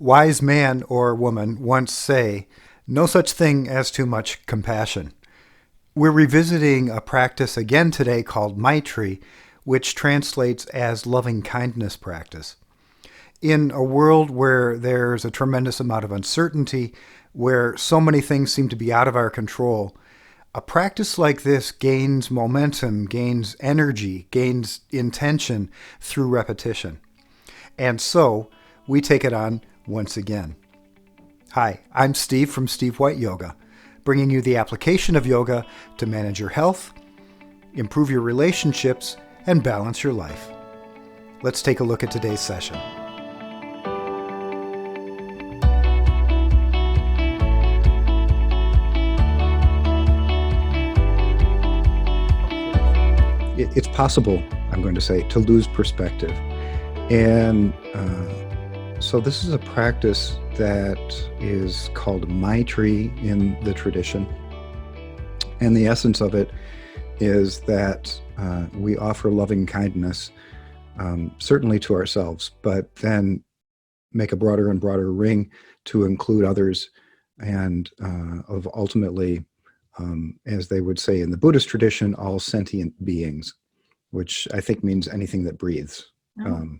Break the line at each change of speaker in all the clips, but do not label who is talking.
Wise man or woman once say, no such thing as too much compassion. We're revisiting a practice again today called Maitri, which translates as loving kindness practice. In a world where there's a tremendous amount of uncertainty, where so many things seem to be out of our control, a practice like this gains momentum, gains energy, gains intention through repetition. And so we take it on once again. Hi, I'm Steve from Steve White Yoga, bringing you the application of yoga to manage your health, improve your relationships, and balance your life. Let's take a look at today's session. It's possible, I'm going to say, to lose perspective. And so this is a practice that is called Maitri in the tradition. And the essence of it is that we offer loving kindness, certainly to ourselves, but then make a broader and broader ring to include others and of ultimately, as they would say in the Buddhist tradition, all sentient beings, which I think means anything that breathes.
Oh.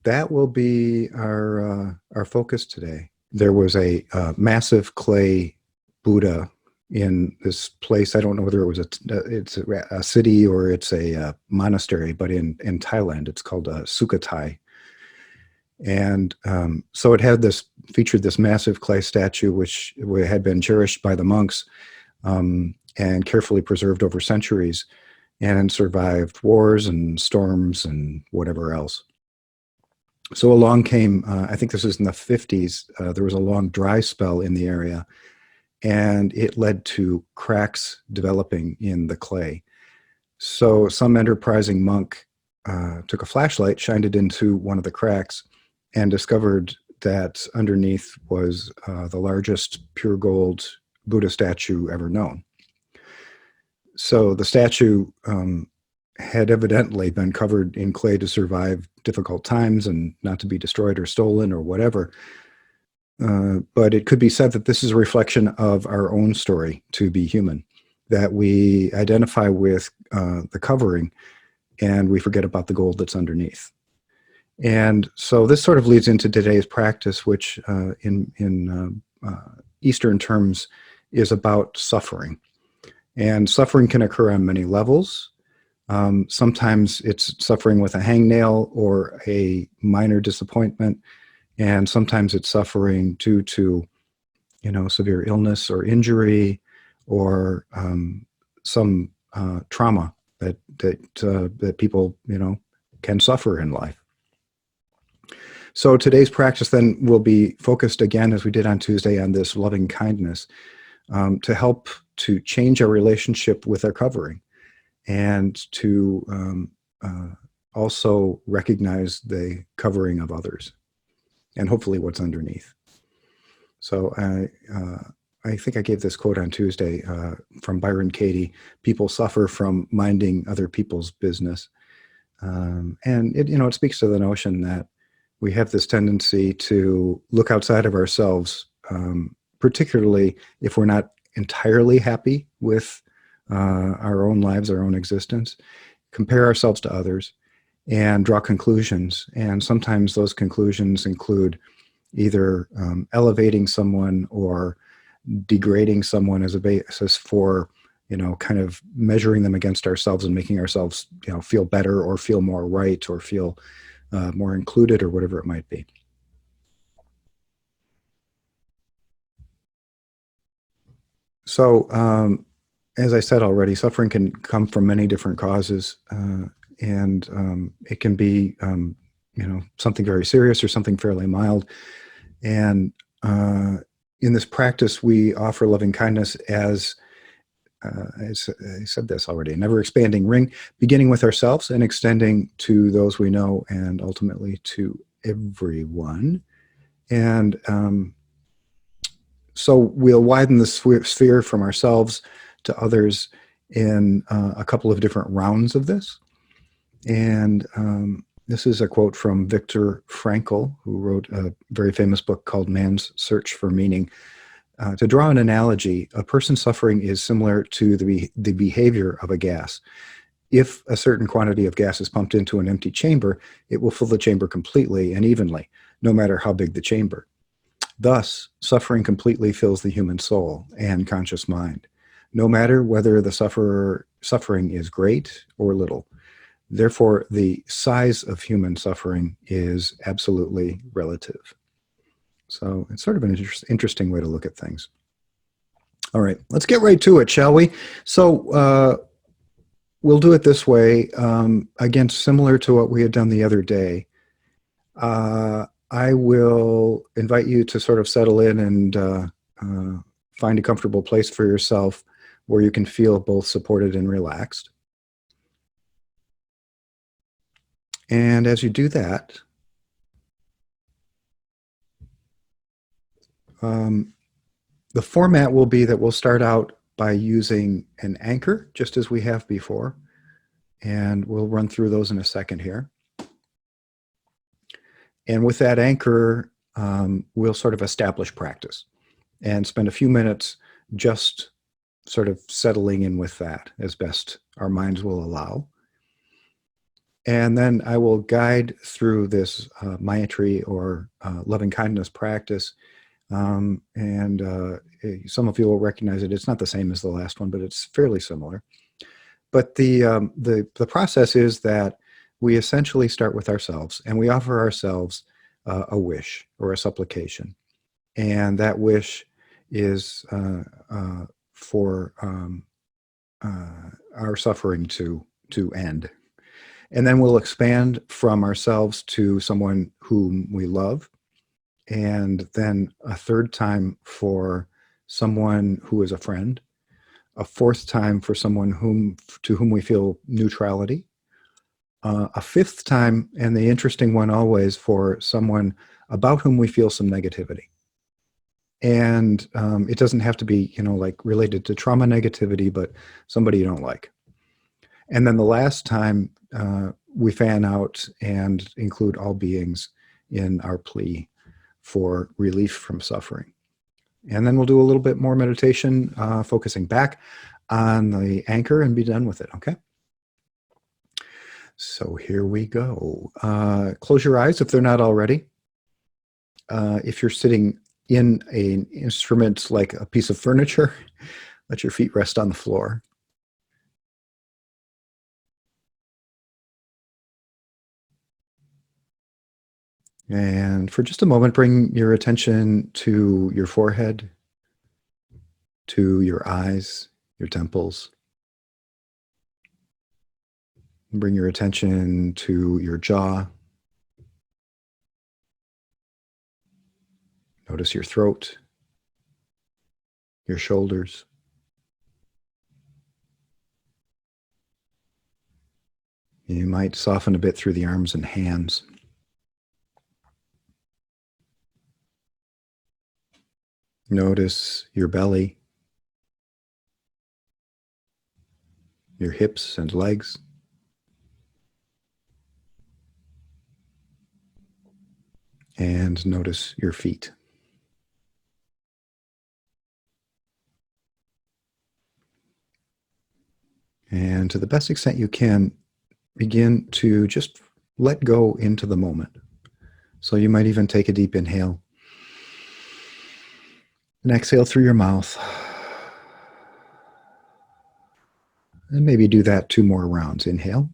That will be our focus today. There was a massive clay Buddha in this place. I don't know whether it was it's a city or it's a monastery, but in Thailand, it's called Sukhothai. And so it had featured this massive clay statue, which had been cherished by the monks and carefully preserved over centuries, and survived wars and storms and whatever else. So along came, I think this was in the 50s, there was a long dry spell in the area, and it led to cracks developing in the clay. So some enterprising monk took a flashlight, shined it into one of the cracks, and discovered that underneath was the largest pure gold Buddha statue ever known. So the statue had evidently been covered in clay to survive difficult times and not to be destroyed or stolen or whatever. But it could be said that this is a reflection of our own story to be human, that we identify with the covering and we forget about the gold that's underneath. And so this sort of leads into today's practice, which in Eastern terms is about suffering. And suffering can occur on many levels. Sometimes it's suffering with a hangnail or a minor disappointment, and sometimes it's suffering due to, severe illness or injury or some trauma that people, can suffer in life. So today's practice then will be focused again, as we did on Tuesday, on this loving kindness to help to change our relationship with our covering and to also recognize the covering of others and hopefully what's underneath. So I think I gave this quote on Tuesday from Byron Katie: "People suffer from minding other people's business." And it speaks to the notion that we have this tendency to look outside of ourselves, particularly if we're not entirely happy with our own lives, our own existence, compare ourselves to others, and draw conclusions. And sometimes those conclusions include either elevating someone or degrading someone as a basis for, kind of measuring them against ourselves and making ourselves, feel better or feel more right or feel more included or whatever it might be. So, as I said already, suffering can come from many different causes, and it can be, something very serious or something fairly mild. And in this practice, we offer loving kindness as I said this already, a never expanding ring, beginning with ourselves and extending to those we know and ultimately to everyone. And so we'll widen the sphere from ourselves to others in a couple of different rounds of this. And This is a quote from Viktor Frankl, who wrote a very famous book called Man's Search for Meaning. To draw an analogy, a person suffering is similar to the behavior of a gas. If a certain quantity of gas is pumped into an empty chamber, it will fill the chamber completely and evenly, no matter how big the chamber. Thus, suffering completely fills the human soul and conscious mind, no matter whether the suffering is great or little. Therefore, the size of human suffering is absolutely relative. So it's sort of an interesting way to look at things. All right, let's get right to it, shall we? So we'll do it this way. Again, similar to what we had done the other day. I will invite you to sort of settle in and find a comfortable place for yourself where you can feel both supported and relaxed. And as you do that, the format will be that we'll start out by using an anchor, just as we have before, and we'll run through those in a second here. And with that anchor, we'll sort of establish practice and spend a few minutes just sort of settling in with that as best our minds will allow. And then I will guide through this Maitri or loving kindness practice. And some of you will recognize it. It's not the same as the last one, but it's fairly similar. But the process is that we essentially start with ourselves, and we offer ourselves a wish or a supplication. And that wish is for our suffering to end. And then we'll expand from ourselves to someone whom we love, and then a third time for someone who is a friend, a fourth time for someone to whom we feel neutrality, a fifth time, and the interesting one always, for someone about whom we feel some negativity. And it doesn't have to be, like related to trauma negativity, but somebody you don't like. And then the last time we fan out and include all beings in our plea for relief from suffering. And then we'll do a little bit more meditation, focusing back on the anchor, and be done with it, okay? So here we go. Close your eyes if they're not already. If you're sitting in an instrument like a piece of furniture, let your feet rest on the floor. And for just a moment, bring your attention to your forehead, to your eyes, your temples. Bring your attention to your jaw. Notice your throat, your shoulders. You might soften a bit through the arms and hands. Notice your belly, your hips and legs. And notice your feet. And to the best extent you can, begin to just let go into the moment. So you might even take a deep inhale and exhale through your mouth. And maybe do that 2 more rounds. Inhale.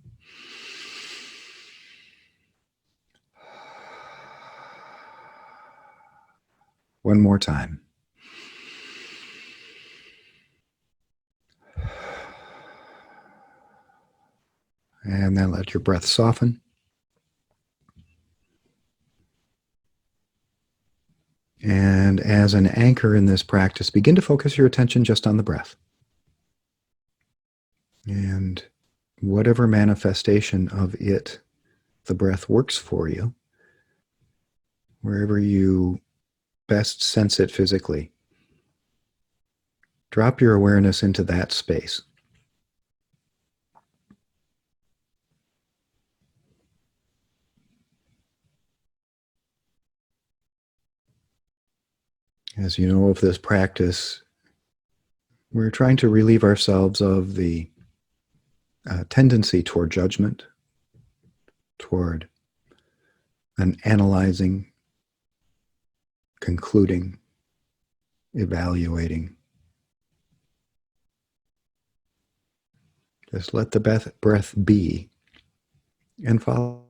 One more time. And then let your breath soften. And as an anchor in this practice, begin to focus your attention just on the breath. And whatever manifestation of it, the breath works for you, wherever you best sense it physically, drop your awareness into that space. As you know of this practice, we're trying to relieve ourselves of the tendency toward judgment, toward an analyzing, concluding, evaluating. Just let the breath be and follow.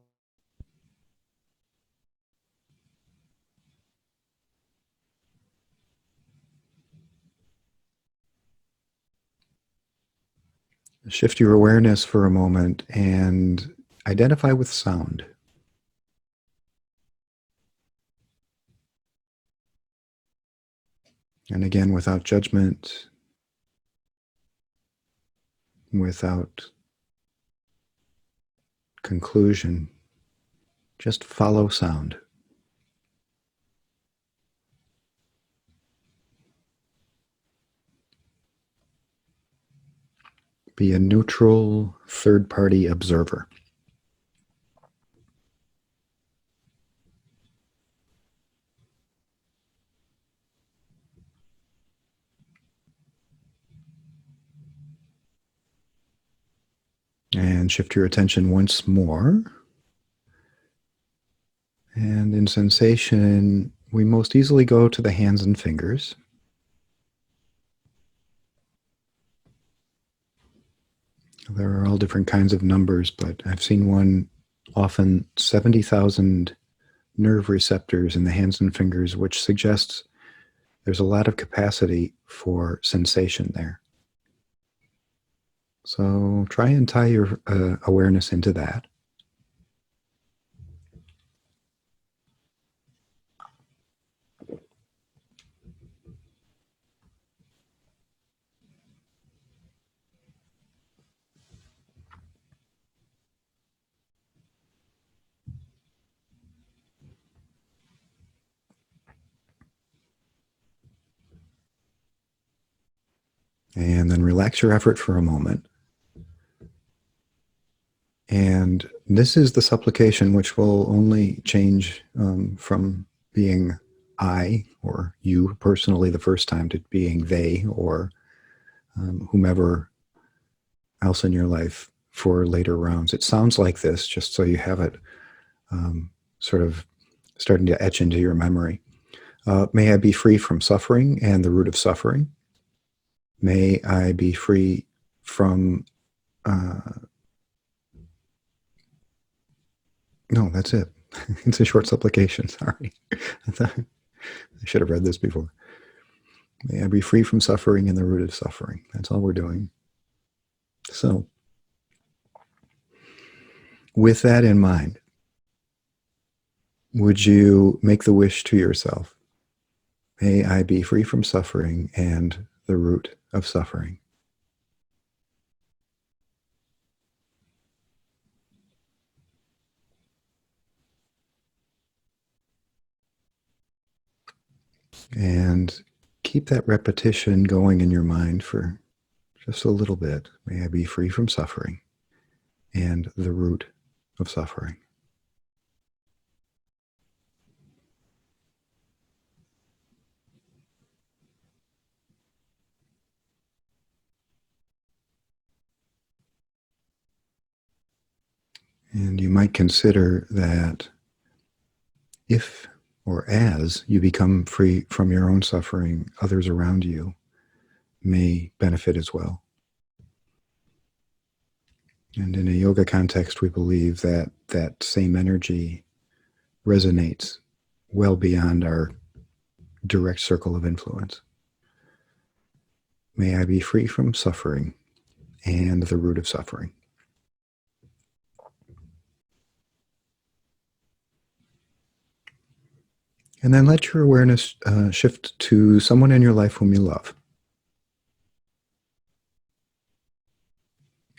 Shift your awareness for a moment and identify with sound. And again, without judgment, without conclusion, just follow sound. Be a neutral third-party observer. And shift your attention once more. And in sensation, we most easily go to the hands and fingers. There are all different kinds of numbers, but I've seen one often 70,000 nerve receptors in the hands and fingers, which suggests there's a lot of capacity for sensation there. So try and tie your awareness into that. And then relax your effort for a moment. And this is the supplication which will only change from being I or you personally the first time to being they or whomever else in your life for later rounds. It sounds like this, just so you have it sort of starting to etch into your memory. May I be free from suffering and the root of suffering. May I be free from no, that's it. It's a short supplication. Sorry. I should have read this before. May I be free from suffering and the root of suffering. That's all we're doing. So, with that in mind, would you make the wish to yourself? May I be free from suffering and the root of suffering. And keep that repetition going in your mind for just a little bit. May I be free from suffering and the root of suffering. And you might consider that if or as you become free from your own suffering, others around you may benefit as well. And in a yoga context, we believe that that same energy resonates well beyond our direct circle of influence. May I be free from suffering and the root of suffering. And then let your awareness shift to someone in your life whom you love.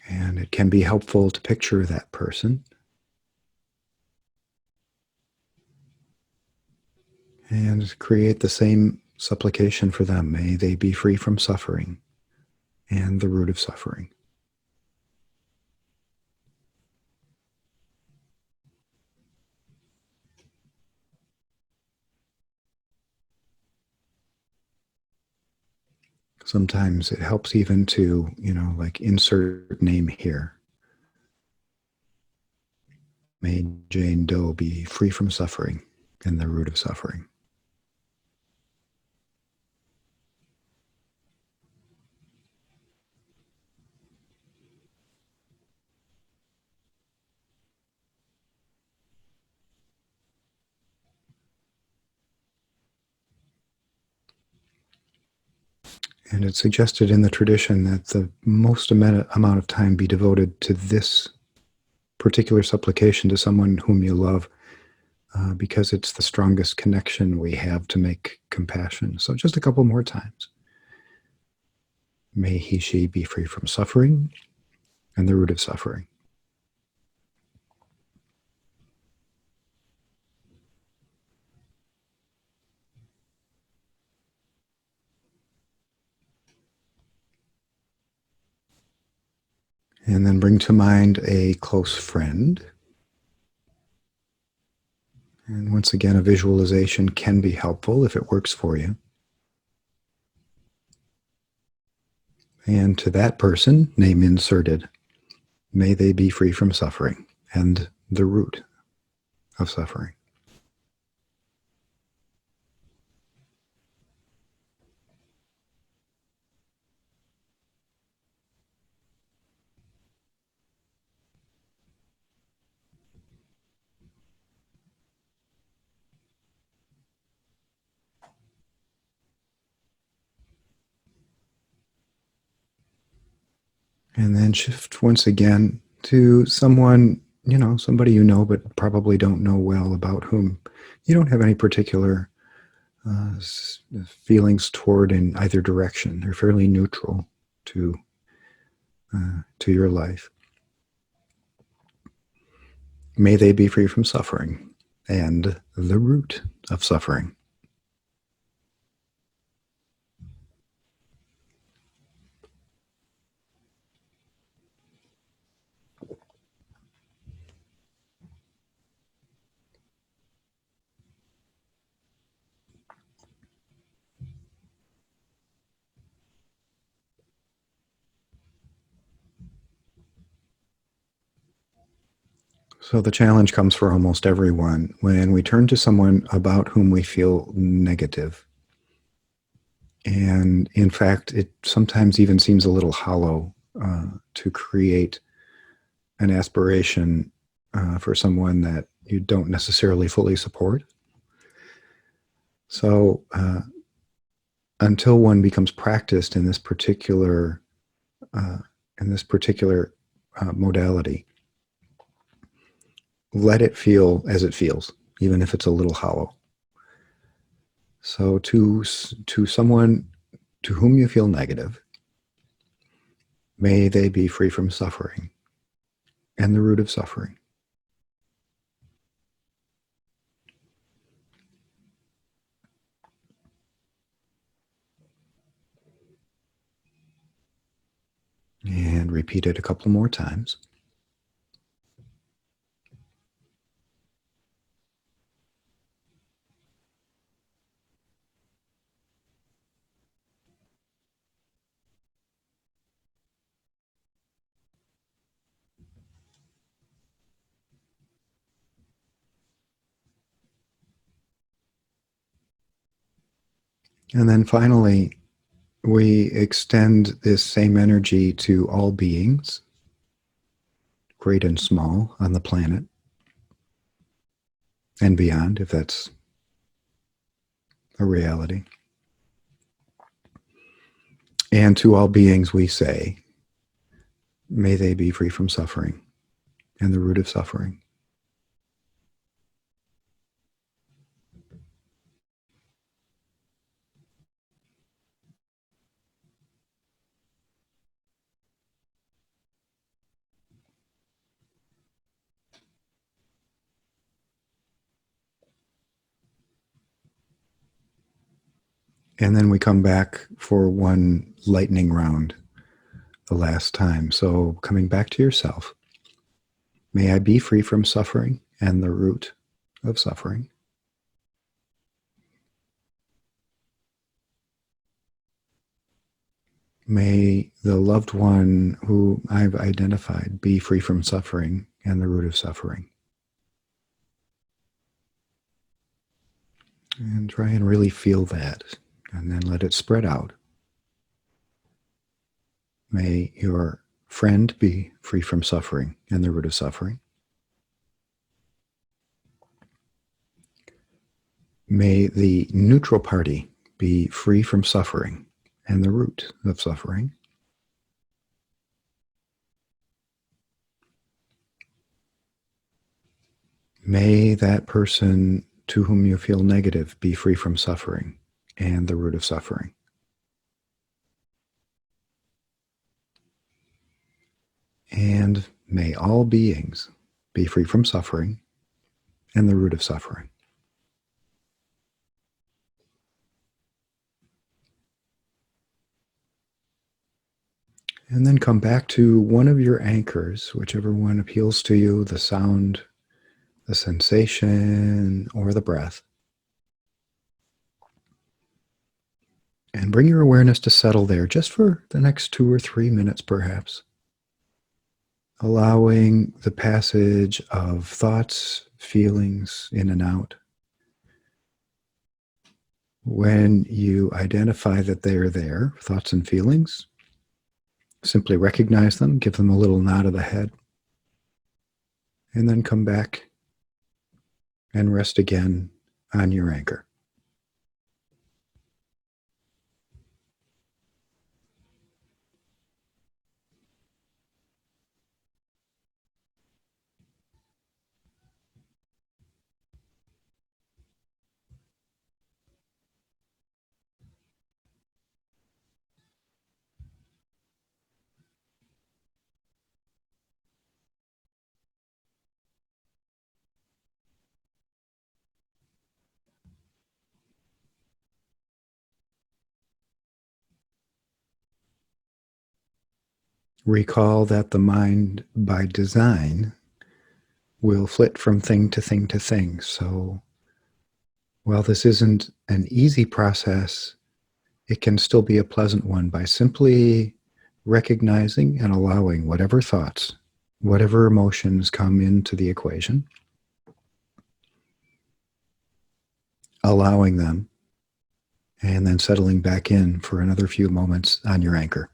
And it can be helpful to picture that person and create the same supplication for them. May they be free from suffering and the root of suffering. Sometimes it helps even to, like insert name here. May Jane Doe be free from suffering and the root of suffering. And it's suggested in the tradition that the most amount of time be devoted to this particular supplication to someone whom you love, because it's the strongest connection we have to make compassion. So just a couple more times. May he, she be free from suffering and the root of suffering. And then bring to mind a close friend. And once again, a visualization can be helpful if it works for you. And to that person, name inserted, may they be free from suffering and the root of suffering. And then shift once again to someone, somebody you know, but probably don't know well, about whom you don't have any particular feelings toward in either direction. They're fairly neutral to your life. May they be free from suffering and the root of suffering. So the challenge comes for almost everyone when we turn to someone about whom we feel negative. And in fact, it sometimes even seems a little hollow to create an aspiration for someone that you don't necessarily fully support. So until one becomes practiced in this particular modality, let it feel as it feels, even if it's a little hollow. So to someone to whom you feel negative, may they be free from suffering and the root of suffering. And repeat it a couple more times. And then finally, we extend this same energy to all beings, great and small, on the planet and beyond, if that's a reality. And to all beings we say, may they be free from suffering and the root of suffering. And then we come back for one lightning round, the last time. So coming back to yourself, may I be free from suffering and the root of suffering. May the loved one who I've identified be free from suffering and the root of suffering. And try and really feel that, and then let it spread out. May your friend be free from suffering and the root of suffering. May the neutral party be free from suffering and the root of suffering. May that person to whom you feel negative be free from suffering and the root of suffering. And may all beings be free from suffering and the root of suffering. And then come back to one of your anchors, whichever one appeals to you, the sound, the sensation, or the breath. And bring your awareness to settle there just for the next 2 or 3 minutes, perhaps. Allowing the passage of thoughts, feelings in and out. When you identify that they are there, thoughts and feelings, simply recognize them, give them a little nod of the head, and then come back and rest again on your anchor. Recall that the mind, by design, will flit from thing to thing to thing. So while this isn't an easy process, it can still be a pleasant one by simply recognizing and allowing whatever thoughts, whatever emotions come into the equation, allowing them, and then settling back in for another few moments on your anchor.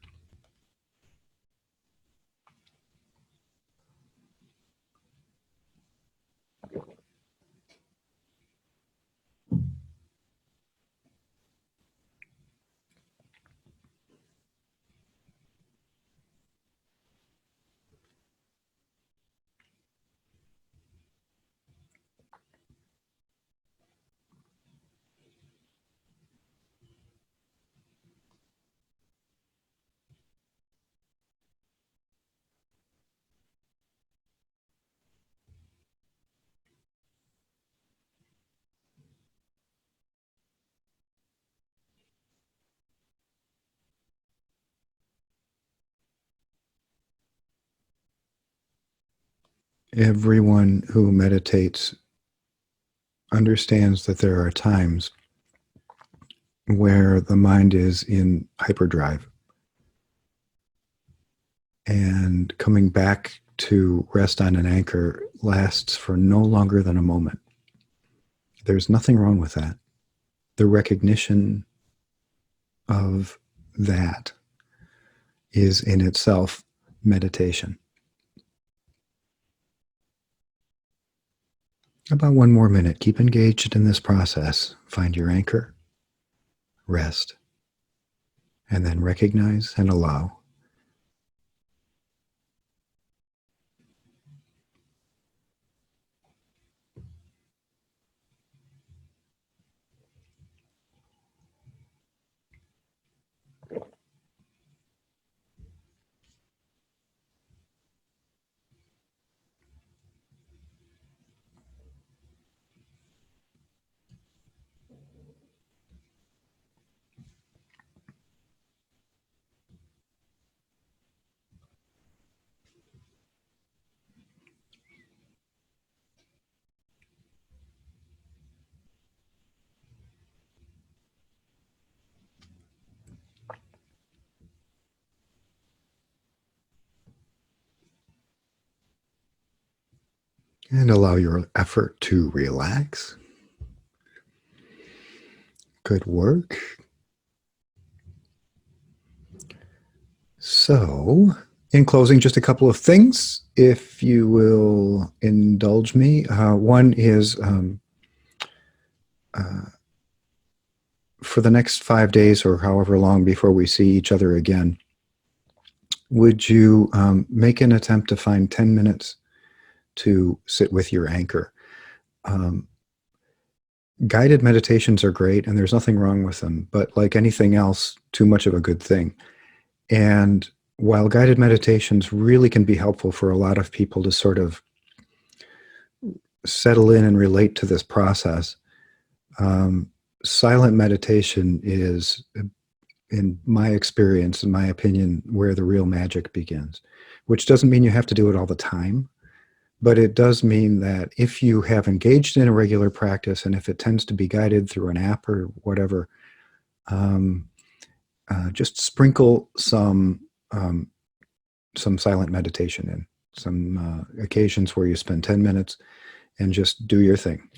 Everyone who meditates understands that there are times where the mind is in hyperdrive, and coming back to rest on an anchor lasts for no longer than a moment. There's nothing wrong with that. The recognition of that is in itself meditation. About 1 more minute. Keep engaged in this process. Find your anchor, rest, and then recognize and allow. And allow your effort to relax. Good work. So, in closing, just a couple of things, if you will indulge me. One is for the next 5 days or however long before we see each other again, would you make an attempt to find 10 minutes to sit with your anchor? Guided meditations are great, and there's nothing wrong with them, but like anything else, too much of a good thing. And while guided meditations really can be helpful for a lot of people to sort of settle in and relate to this process, silent meditation is, in my experience, in my opinion, where the real magic begins, which doesn't mean you have to do it all the time. But it does mean that if you have engaged in a regular practice, and if it tends to be guided through an app or whatever, just sprinkle some silent meditation in, some occasions where you spend 10 minutes and just do your thing.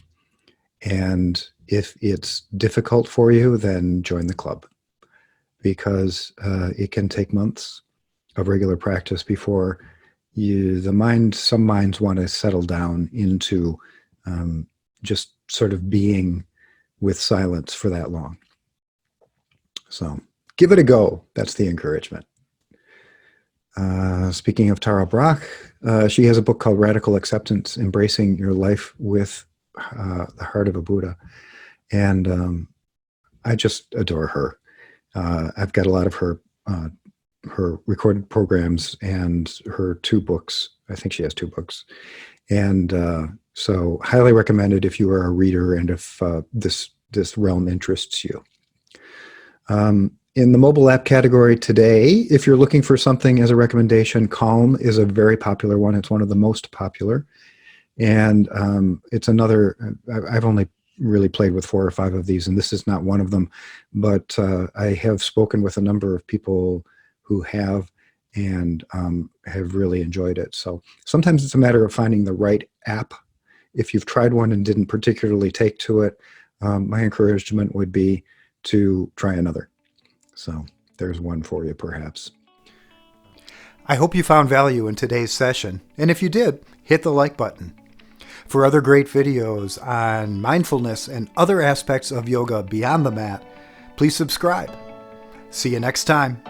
And if it's difficult for you, then join the club, because it can take months of regular practice before some minds want to settle down into just sort of being with silence for that long. So give it a go. That's the encouragement. Speaking of Tara Brach, she has a book called Radical Acceptance, Embracing Your Life with the Heart of a Buddha. And I just adore her. I've got a lot of her recorded programs and her 2 books. I think she has 2 books. And so highly recommended if you are a reader and if this realm interests you. In the mobile app category today, if you're looking for something as a recommendation, Calm is a very popular one. It's one of the most popular. And it's another, I've only really played with 4 or 5 of these, and this is not one of them. But I have spoken with a number of people who have, and have really enjoyed it. So sometimes it's a matter of finding the right app. If you've tried one and didn't particularly take to it, my encouragement would be to try another. So there's one for you, perhaps. I hope you found value in today's session, and if you did, hit the like button. For other great videos on mindfulness and other aspects of yoga beyond the mat, please subscribe. See you next time.